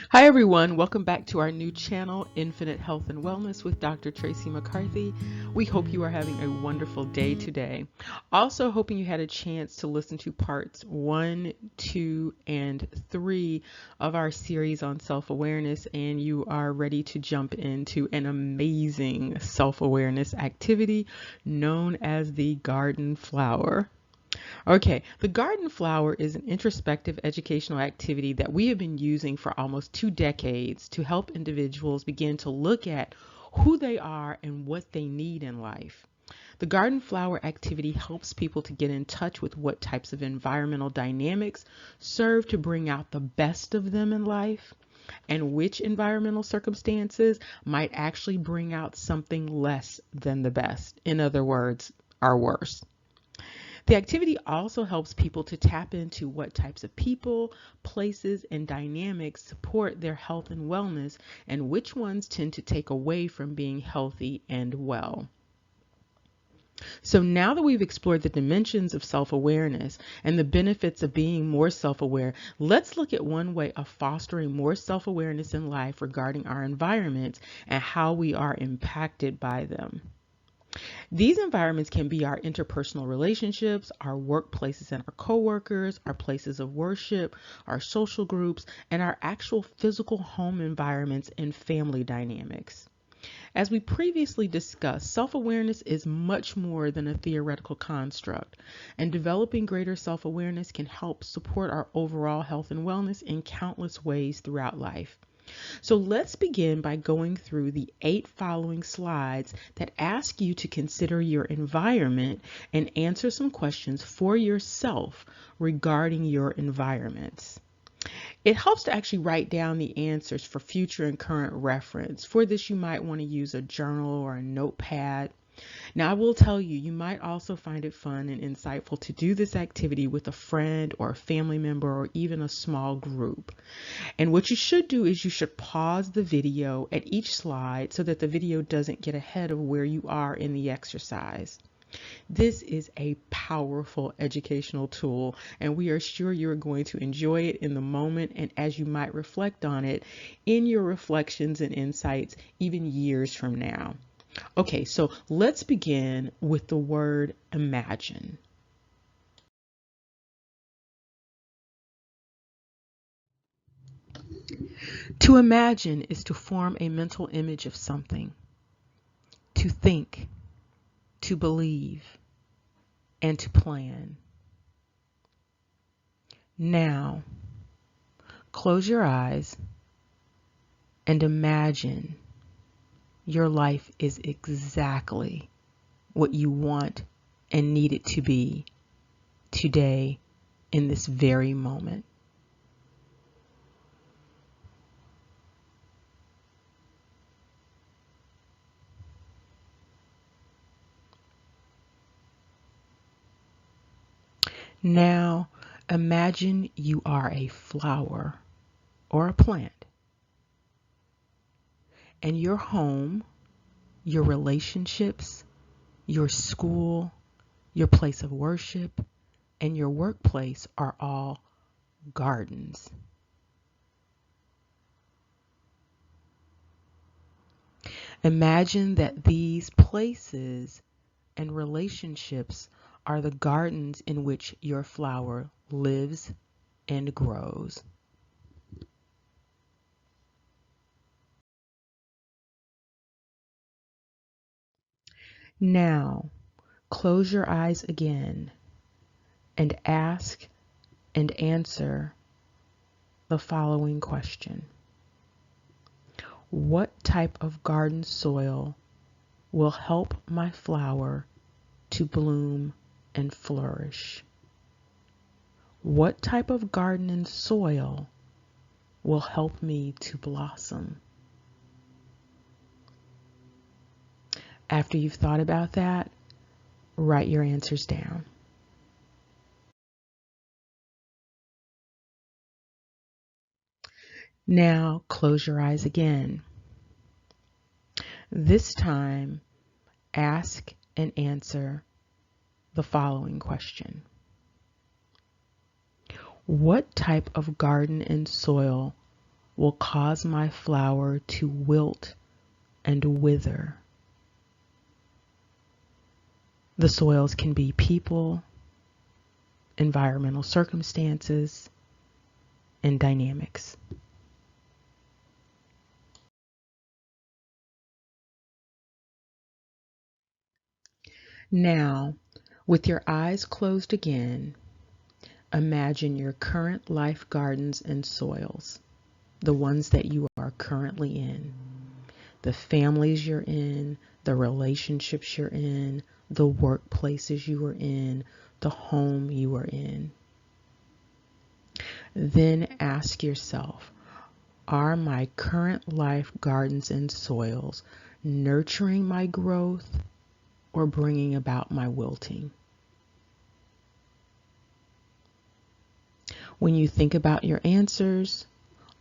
Hi everyone, welcome back to our new channel, Infinite Health and Wellness with Dr. Tracey McCarthy. We hope you are having a wonderful day today. Also hoping you had a chance to listen to parts 1, 2, and 3 of our series on self-awareness, and you are ready to jump into an amazing self-awareness activity known as the garden flower. Okay, the garden flower is an introspective educational activity that we have been using for almost 2 decades to help individuals begin to look at who they are and what they need in life. The garden flower activity helps people to get in touch with what types of environmental dynamics serve to bring out the best of them in life, and which environmental circumstances might actually bring out something less than the best. In other words, our worst. The activity also helps people to tap into what types of people, places, and dynamics support their health and wellness, and which ones tend to take away from being healthy and well. So now that we've explored the dimensions of self-awareness and the benefits of being more self-aware, let's look at one way of fostering more self-awareness in life regarding our environments and how we are impacted by them. These environments can be our interpersonal relationships, our workplaces and our coworkers, our places of worship, our social groups, and our actual physical home environments and family dynamics. As we previously discussed, self-awareness is much more than a theoretical construct, and developing greater self-awareness can help support our overall health and wellness in countless ways throughout life. So let's begin by going through the 8 following slides that ask you to consider your environment and answer some questions for yourself regarding your environments. It helps to actually write down the answers for future and current reference. For this, you might want to use a journal or a notepad. Now, I will tell you, you might also find it fun and insightful to do this activity with a friend or a family member or even a small group. And what you should do is you should pause the video at each slide so that the video doesn't get ahead of where you are in the exercise. This is a powerful educational tool, and we are sure you're going to enjoy it in the moment and as you might reflect on it in your reflections and insights even years from now. Okay, so let's begin with the word imagine. To imagine is to form a mental image of something, to think, to believe, and to plan. Now, close your eyes and imagine your life is exactly what you want and need it to be today in this very moment. Now, imagine you are a flower or a plant, and your home, your relationships, your school, your place of worship, and your workplace are all gardens. Imagine that these places and relationships are the gardens in which your flower lives and grows. Now, close your eyes again and ask and answer the following question. What type of garden soil will help my flower to bloom and flourish? What type of garden and soil will help me to blossom? After you've thought about that, write your answers down. Now close your eyes again. This time, ask and answer the following question. What type of garden and soil will cause my flower to wilt and wither. The soils can be people, environmental circumstances, and dynamics. Now, with your eyes closed again, imagine your current life gardens and soils, the ones that you are currently in, the families you're in, the relationships you're in, the workplaces you are in, the home you are in. Then ask yourself, are my current life gardens and soils nurturing my growth or bringing about my wilting? When you think about your answers,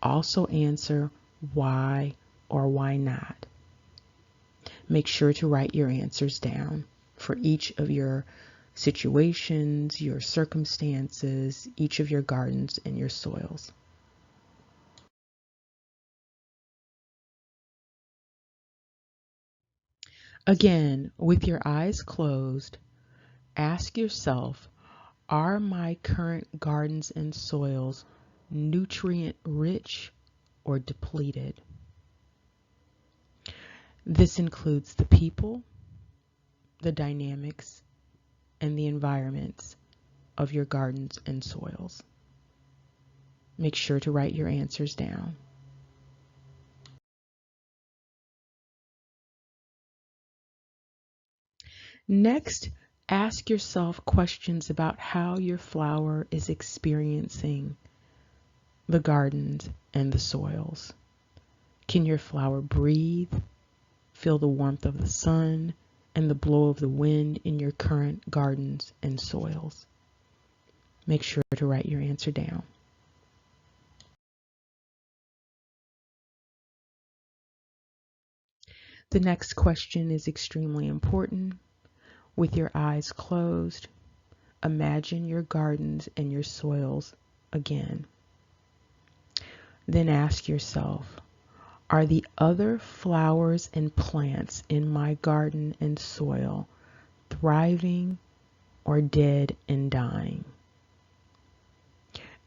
also answer why or why not. Make sure to write your answers down for each of your situations, your circumstances, each of your gardens and your soils. Again, with your eyes closed, ask yourself, are my current gardens and soils nutrient rich or depleted? This includes the people, the dynamics, and the environments of your gardens and soils. Make sure to write your answers down. Next, ask yourself questions about how your flower is experiencing the gardens and the soils. Can your flower breathe, feel the warmth of the sun, and the blow of the wind in your current gardens and soils? Make sure to write your answer down. The next question is extremely important. With your eyes closed, imagine your gardens and your soils again. Then ask yourself, are the other flowers and plants in my garden and soil thriving or dead and dying?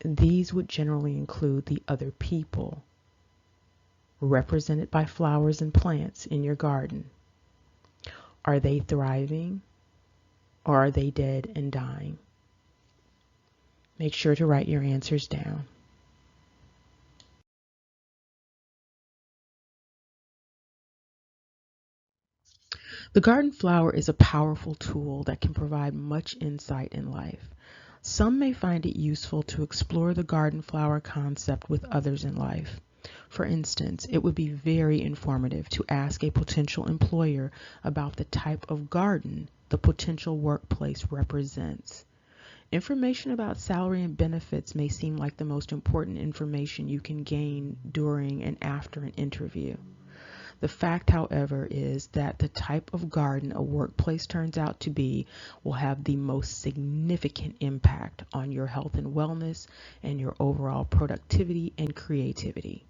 These would generally include the other people represented by flowers and plants in your garden. Are they thriving or are they dead and dying? Make sure to write your answers down. The garden flower is a powerful tool that can provide much insight in life. Some may find it useful to explore the garden flower concept with others in life. For instance, it would be very informative to ask a potential employer about the type of garden the potential workplace represents. Information about salary and benefits may seem like the most important information you can gain during and after an interview. The fact, however, is that the type of garden a workplace turns out to be will have the most significant impact on your health and wellness and your overall productivity and creativity.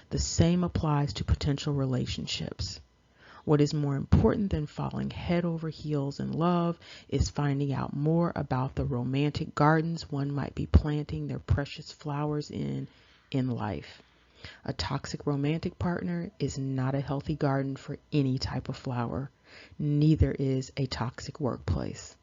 The same applies to potential relationships. What is more important than falling head over heels in love is finding out more about the romantic gardens one might be planting their precious flowers in life. A toxic romantic partner is not a healthy garden for any type of flower. Neither is a toxic workplace.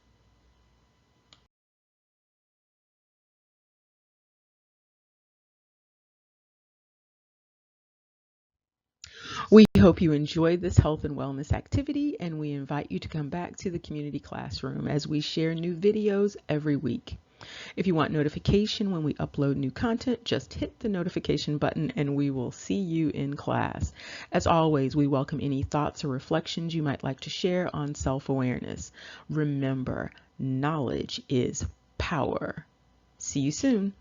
We hope you enjoyed this health and wellness activity, and we invite you to come back to the community classroom as we share new videos every week. If you want notification when we upload new content, just hit the notification button and we will see you in class. As always, we welcome any thoughts or reflections you might like to share on self-awareness. Remember, knowledge is power. See you soon.